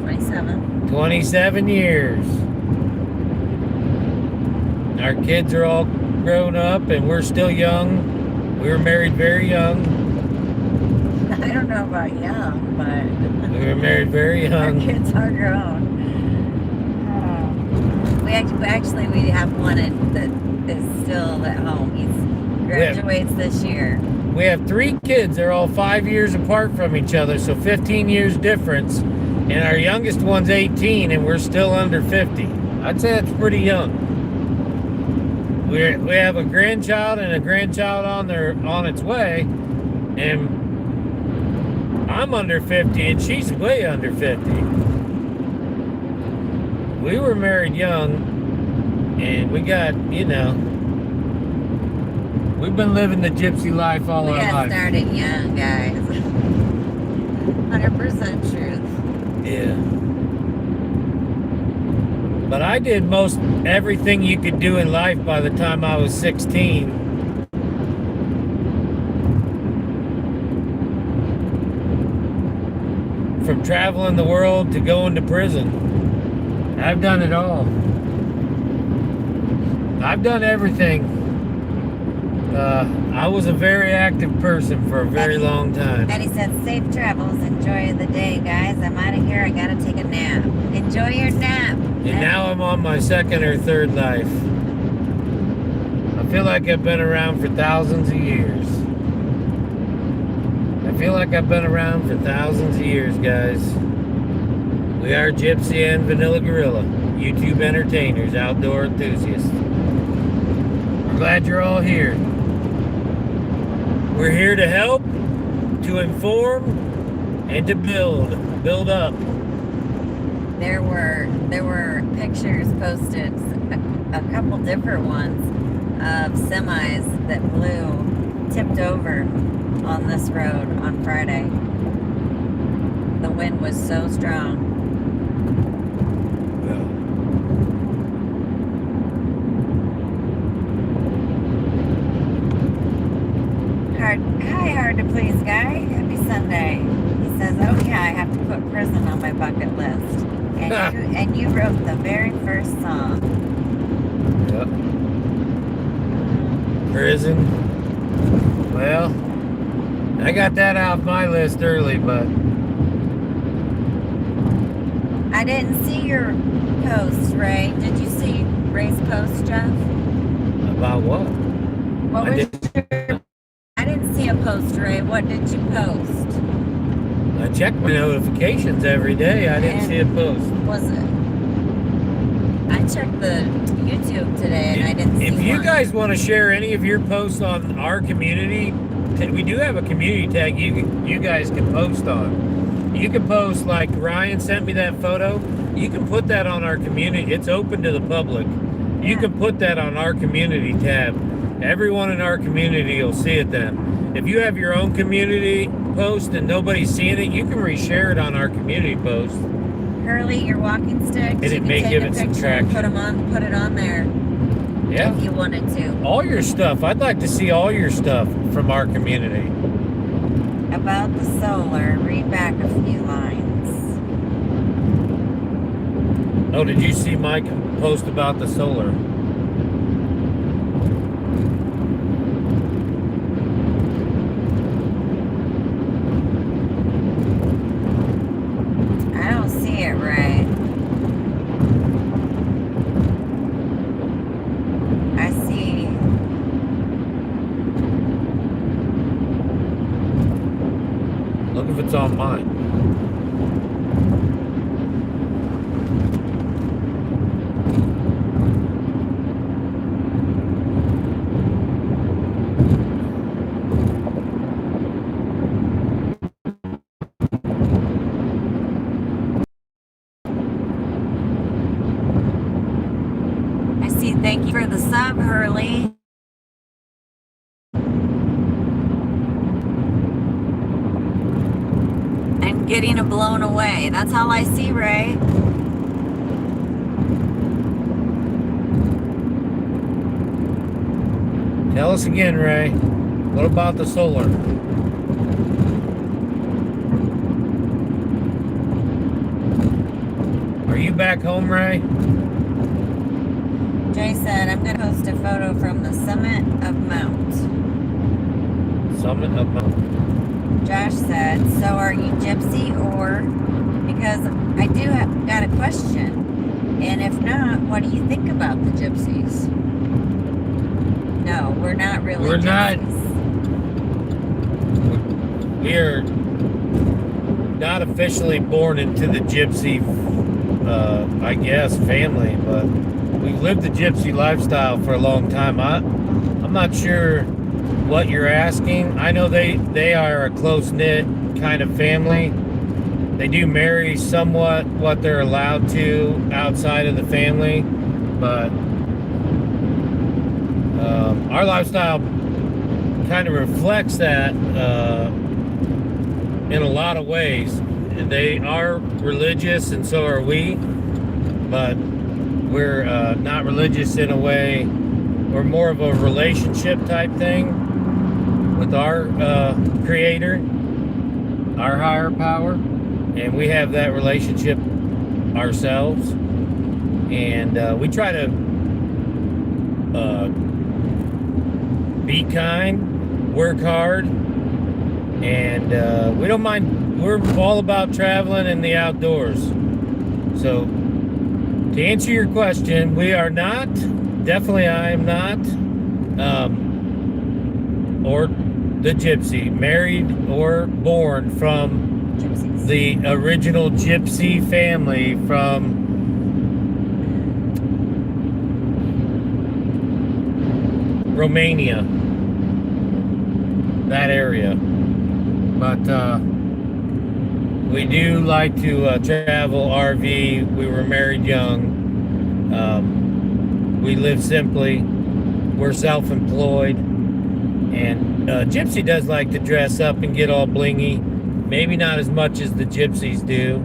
27. 27 years. Our kids are all grown up and we're still young. We were married very young. I don't know about young, but We were married very young. our kids are grown. We have one that is still at home. He graduates this year. We have 3 kids. They're all 5 years apart from each other, so 15 years difference. And our youngest one's 18, and we're still under 50. I'd say that's pretty young. We have a grandchild and a grandchild on its way, and I'm under 50, and she's way under 50. We were married young, and we got, we've been living the gypsy life all our We got life. started young, guys. 100% truth. Yeah. But I did most everything you could do in life by the time I was 16. From traveling the world to going to prison. I've done it all. I've done everything. I was a very active person for a very long time. Eddie said, safe travels. Enjoy the day, guys. I'm out of here. I gotta take a nap. Enjoy your nap. And now I'm on my 2nd or 3rd life. I feel like I've been around for thousands of years. I feel like I've been around for thousands of years, guys. We are Gypsy and Vanilla Gorilla, YouTube entertainers, outdoor enthusiasts. We're glad you're all here. We're here to help, to inform, and to build up. There were pictures posted, a couple different ones, of semis that tipped over on this road on Friday. The wind was so strong. Hi, hard to please guy. Happy Sunday. He says, oh yeah, I have to put prison on my bucket list. And you wrote the very first song. Yep. Prison. Well, I got that off my list early, but I didn't see your post, Ray. Did you see Ray's post, Jeff? about what? What was I didn't see a post, Ray. What did you post? I check my notifications every day. I didn't see a post. Was it? I checked the YouTube today and I didn't see If you one. guys want to share any of your posts on our community, we do have a community tag you guys can post on. You can post, like Ryan sent me that photo. You can put that on our community. It's open to the public. You can put that on our community tab. Everyone in our community will see it then. If you have your own community post and nobody's seeing it, you can reshare it on our community post. Hurley, your walking sticks. And it you may can give take it a some picture and traction. put it on there. Yeah. If you wanted to. All your stuff. I'd like to see all your stuff from our community. About the solar, read back a few lines. Oh, did you see my post about the solar? I don't see it right. I see. Look if it's on mine. Thank you for the sub, Hurley. And getting it blown away. That's all I see, Ray. Tell us again, Ray. What about the solar? Are you back home, Ray? Jay said, I'm going to post a photo from the summit of Mount. Summit of Mount. Josh said, so are you Gypsy or... Because I do have got a question. And if not, what do you think about the Gypsies? No, we're not really We're Gypsies. We're not officially born into the Gypsy, I guess, family, but we've lived the Gypsy lifestyle for a long time. I'm not sure what you're asking. I know they are a close-knit kind of family. They do marry somewhat what they're allowed to outside of the family, but our lifestyle kind of reflects that in a lot of ways. They are religious, and so are we, but we're not religious in a way. We're more of a relationship type thing with our creator, our higher power, and we have that relationship ourselves, and we try to be kind, work hard, and we don't mind. We're all about traveling and the outdoors. So to answer your question, we are not, definitely I am not, or the Gypsy, married or born from Gypsies. the original Gypsy family from Romania, that area. But we do like to travel RV. We were married young. We live simply. We're self-employed. And Gypsy does like to dress up and get all blingy. Maybe not as much as the Gypsies do.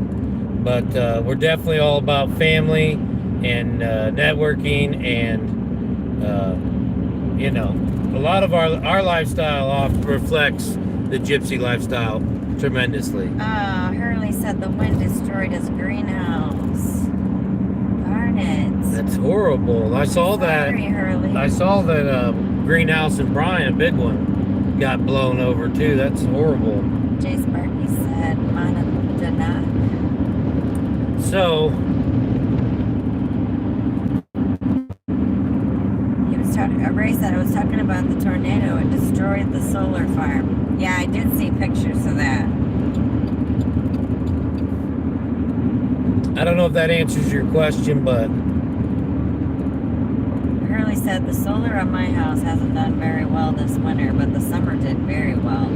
But we're definitely all about family and networking and, you know, a lot of our lifestyle reflects the Gypsy lifestyle tremendously. Hurley said the wind destroyed his greenhouse. Darn it. That's horrible. I saw Sorry, Hurley. I saw that greenhouse in Bryan, a big one, got blown over too. That's horrible. Jay Sparky said, Mana Danak. So, Ray said, I was talking about the tornado. It destroyed the solar farm. Yeah, I did see pictures of that. I don't know if that answers your question, but Hurley said, the solar on my house hasn't done very well this winter, but the summer did very well.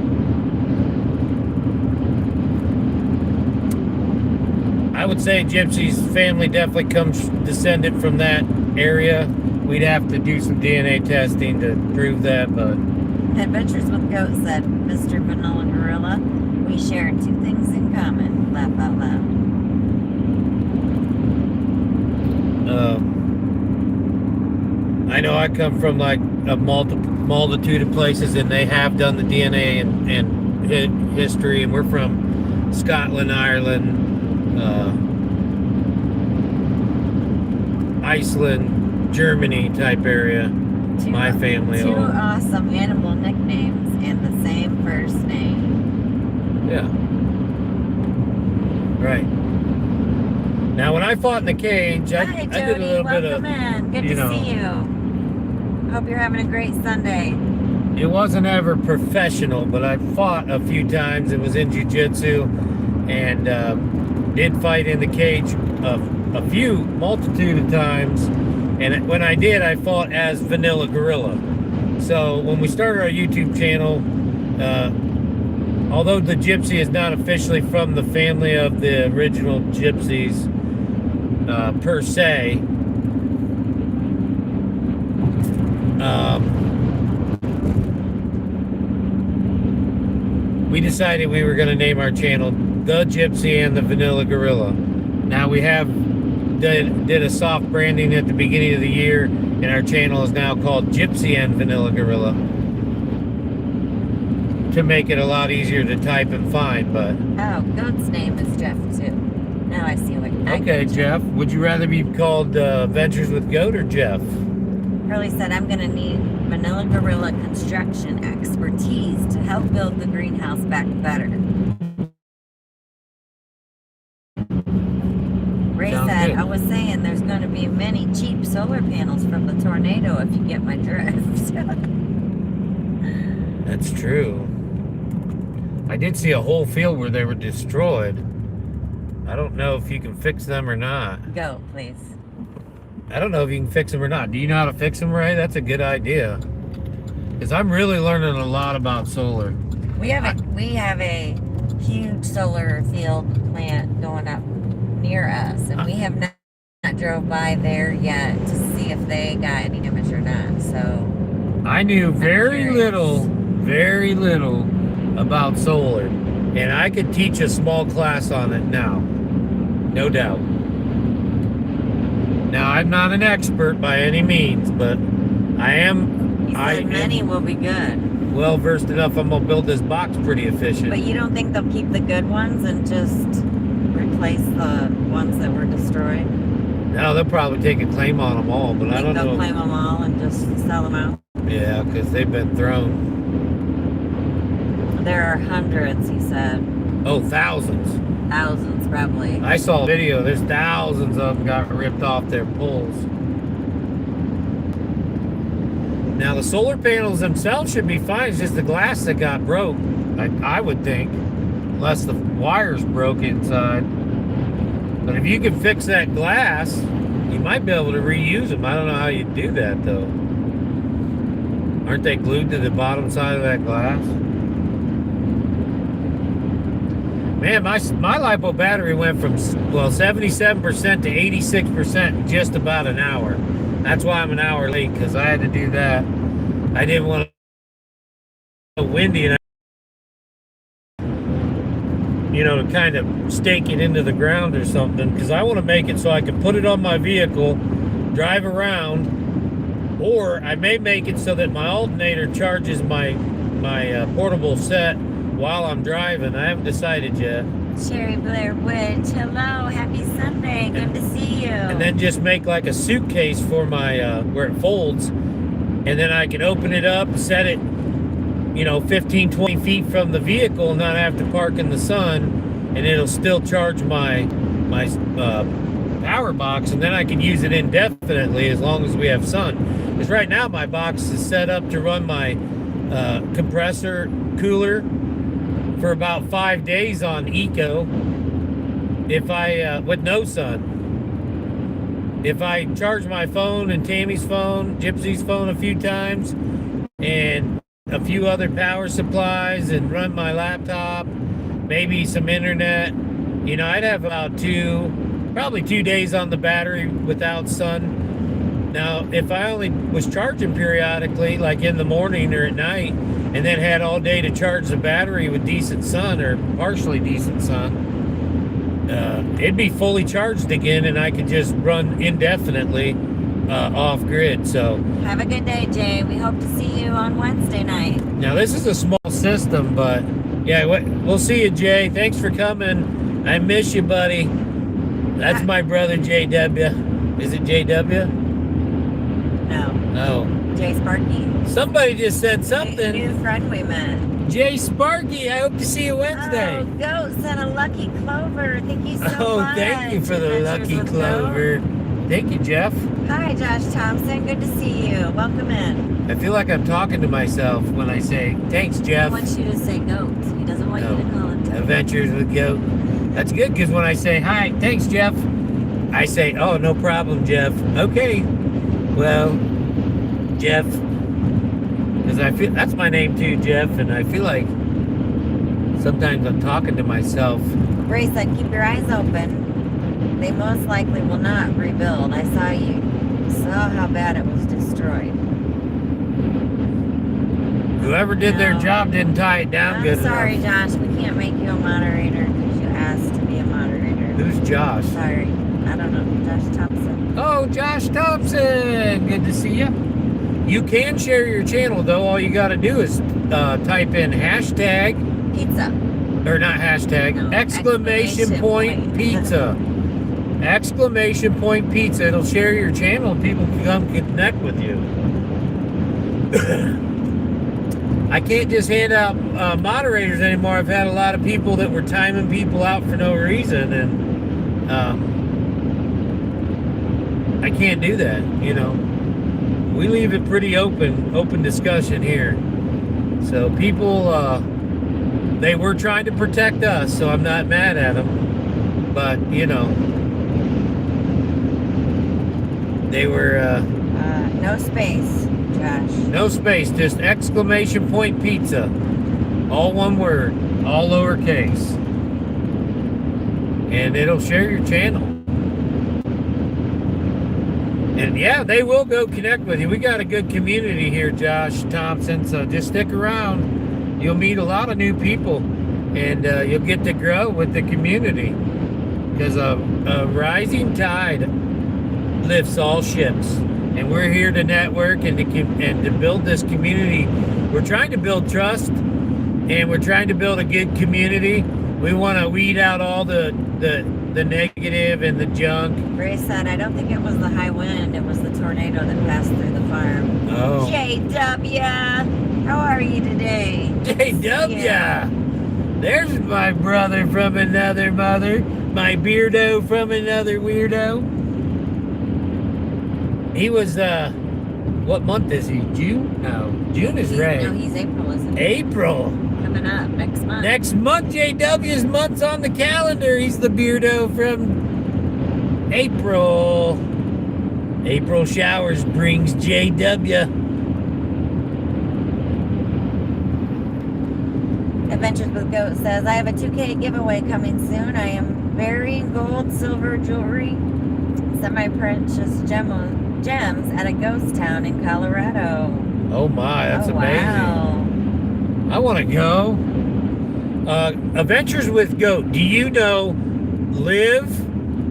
I would say Gypsy's family definitely comes descended from that area. We'd have to do some DNA testing to prove that, but... Adventures with Goat said, Mr. Vanilla Gorilla, we share two things in common. Laugh out loud. I know I come from like a multitude of places, and they have done the DNA and history, and we're from Scotland, Ireland, Iceland, Germany type area. My family. Two awesome animal nicknames and the same first name. Yeah. Right. Now, when I fought in the cage, Hi, I Jody. did a little bit of... Welcome in. Good to see you. Hope you're having a great Sunday. It wasn't ever professional, but I fought a few times. It was in jiu-jitsu, and did fight in the cage a multitude of times. And when I did, I fought as Vanilla Gorilla. So when we started our YouTube channel, although the Gypsy is not officially from the family of the original Gypsies per se, we decided we were going to name our channel The Gypsy and the Vanilla Gorilla. Now we have did a soft branding at the beginning of the year, and our channel is now called Gypsy and Vanilla Gorilla to make it a lot easier to type and find. But oh, Goat's name is Jeff too. Now I see what. Okay, Jeff. Would you rather be called Ventures with Goat or Jeff? Curly said, I'm going to need Vanilla Gorilla construction expertise to help build the greenhouse back better. Ray Sounds said, good. I was saying there's going to be many cheap solar panels from the tornado if you get my drift. That's true. I did see a whole field where they were destroyed. I don't know if you can fix them or not. Go, please. I don't know if you can fix them or not. Do you know how to fix them, Ray? That's a good idea. Because I'm really learning a lot about solar. We have a huge solar field plant going up near us, and we have not drove by there yet to see if they got any damage or not. So I knew very little about solar, and I could teach a small class on it now, no doubt. Now, I'm not an expert by any means, but I am. He said many will be good. Well versed enough. I'm gonna build this box pretty efficient. But you don't think they'll keep the good ones and just replace the ones that were destroyed? No, they'll probably take a claim on them all, but I don't know. They'll claim them all and just sell them out? Yeah, because they've been thrown. There are hundreds, he said. Oh, thousands. Thousands, probably. I saw a video. There's thousands of them got ripped off their poles. Now, the solar panels themselves should be fine. It's just the glass that got broke, I would think. Unless the wires broke inside. But if you can fix that glass, you might be able to reuse them. I don't know how you do that, though. Aren't they glued to the bottom side of that glass? Man, my LiPo battery went from, well, 77% to 86% in just about an hour. That's why I'm an hour late, because I had to do that. I didn't want to go windy, and to kind of stake it into the ground or something, because I want to make it so I can put it on my vehicle, drive around, or I may make it so that my alternator charges my portable set while I'm driving. I haven't decided yet. Sherry Blair Witch, hello, happy Sunday, good to see you. And then just make like a suitcase for my, where it folds, and then I can open it up, set it, 15, 20 feet from the vehicle and not have to park in the sun, and it'll still charge my power box, and then I can use it indefinitely as long as we have sun. Because right now my box is set up to run my compressor cooler for about 5 days on eco if I with no sun. If I charge my phone and Tammy's phone, Gypsy's phone a few times, and a few other power supplies, and run my laptop, maybe some internet, I'd have about probably 2 days on the battery without sun. Now, if I only was charging periodically, like in the morning or at night, and then had all day to charge the battery with decent sun or partially decent sun, it'd be fully charged again, and I could just run indefinitely off grid. So have a good day, Jay. We hope to see you on Wednesday night. Now, this is a small system, but yeah, we'll see you, Jay. Thanks for coming. I miss you, buddy. That's my brother, JW. Is it JW? No. Oh. Jay Sparky. Somebody just said something. New friend we met. Jay Sparky, I hope to see you Wednesday. Oh, Goat sent a lucky clover. Thank you so much. Oh, thank you for the lucky clover. Thank you, Jeff. Hi, Josh Thompson. Good to see you. Welcome in. I feel like I'm talking to myself when I say, thanks, Jeff. He wants you to say Goat. He doesn't want you to call him Goat. Adventures with Goat. That's good, because when I say, hi, thanks, Jeff, I say, oh, no problem, Jeff. Okay. Well, Jeff, because I feel that's my name too, Jeff, and I feel like sometimes I'm talking to myself. Ray said, keep your eyes open. They most likely will not rebuild. I saw how bad it was destroyed. Whoever did their No. job didn't tie it down I'm good sorry, enough. Josh. We can't make you a moderator because you asked to be a moderator. Who's Josh? Sorry. I don't know. Josh Thompson. Oh, Josh Thompson. Good to see you. You can share your channel, though. All you got to do is type in hashtag, Pizza. or not hashtag, No, exclamation point pizza. Exclamation point pizza. It'll share your channel and people can come connect with you. I can't just hand out moderators anymore. I've had a lot of people that were timing people out for no reason, and I can't do that, you know. We leave it pretty open discussion here. So people, they were trying to protect us, so I'm not mad at them. But, you know, they were... no space, Josh. No space, just exclamation point pizza. All one word, all lowercase. And it'll share your channel. And yeah, they will go connect with you. We got a good community here, Josh Thompson, so just stick around. You'll meet a lot of new people, and you'll get to grow with the community. Because a rising tide lifts all ships. And we're here to network and to build this community. We're trying to build trust, and we're trying to build a good community. We want to weed out all the negative and the junk. Ray said, I don't think it was the high wind, it was the tornado that passed through the farm. Oh. JW, how are you today? JW! Yeah. There's my brother from another mother. My beardo from another weirdo. He was, what month is he? June? No, June is Ray. No, he's April, isn't he? April. Coming up next month. Next month, JW's month's on the calendar. He's the beardo from April. April showers brings JW. Adventures with Goat says, I have a 2K giveaway coming soon. I am burying gold, silver jewelry, semi-precious gems at a ghost town in Colorado. Oh my, that's amazing. Wow. I want to go. Adventures with Goat. Do you know Live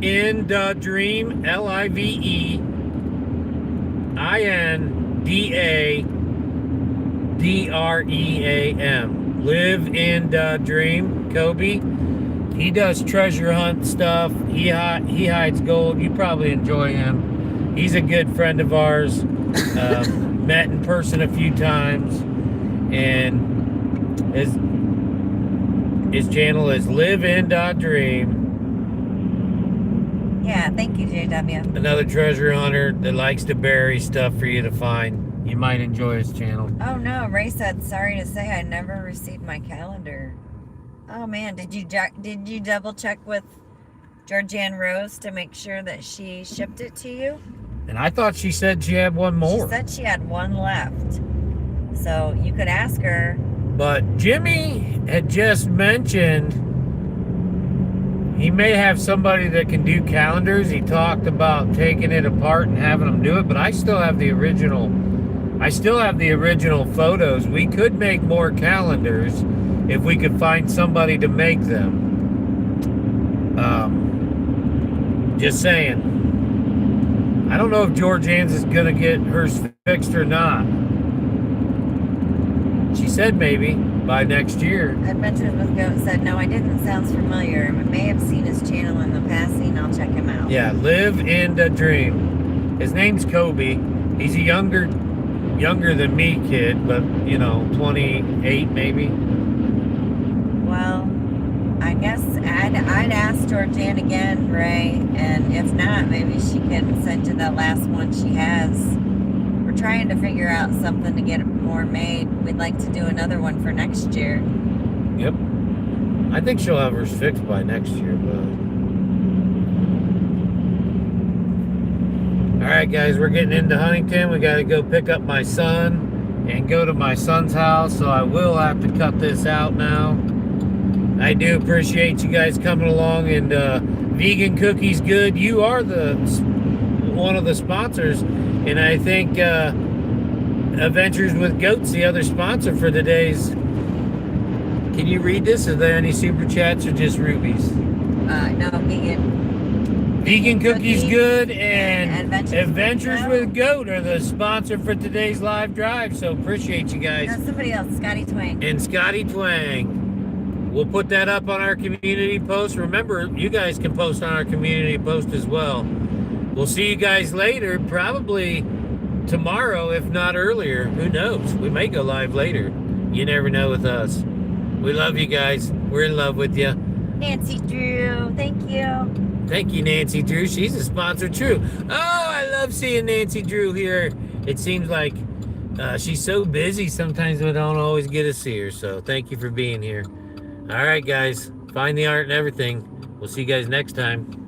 in the Dream? LIVEINDADREAM. Live in the Dream. Kobe. He does treasure hunt stuff. He hides gold. You probably enjoy him. He's a good friend of ours. Met in person a few times, and his channel is Live in the Dream. Yeah, thank you, JW. Another treasure hunter that likes to bury stuff for you to find. You might enjoy his channel. Oh no, Ray said, sorry to say I never received my calendar. Oh man, did you double check with Georgianne Rose to make sure that she shipped it to you? And I thought she said she had one more. She said she had one left. So you could ask her. But Jimmy had just mentioned he may have somebody that can do calendars. He talked about taking it apart and having them do it, but I still have the original. I still have the original photos. We could make more calendars if we could find somebody to make them. Just saying. I don't know if Georgianne's is gonna get hers fixed or not. She said maybe by next year. Adventures with Goat said, no, I didn't. Sounds familiar. I may have seen his channel in the passing. I'll check him out. Yeah, Live in the Dream. His name's Kobe. He's a younger than me kid, but you know, 28 maybe. Well, I guess I'd ask Georgianne again, Ray, and if not, maybe she can send you the last one she has. We're trying to figure out something to get more made. We'd like to do another one for next year. Yep. I think she'll have hers fixed by next year, but... Alright guys, we're getting into Huntington. We gotta go pick up my son and go to my son's house, so I will have to cut this out now. I do appreciate you guys coming along, and Vegan Cookies Good, you are one of the sponsors, and I think Adventures with Goats, the other sponsor for today's. Can you read this? Are there any super chats or just rubies? No, Vegan cookies good and Adventures with with Goat are the sponsor for today's live drive. So appreciate you guys. No, somebody else, Scotty Twang. And Scotty Twang. We'll put that up on our community post. Remember, you guys can post on our community post as well. We'll see you guys later, probably tomorrow, if not earlier. Who knows? We may go live later. You never know with us. We love you guys. We're in love with you. Nancy Drew, thank you. Thank you, Nancy Drew. She's a sponsor, too. Oh, I love seeing Nancy Drew here. It seems like she's so busy, sometimes we don't always get to see her. So thank you for being here. All right, guys. Find the art and everything. We'll see you guys next time.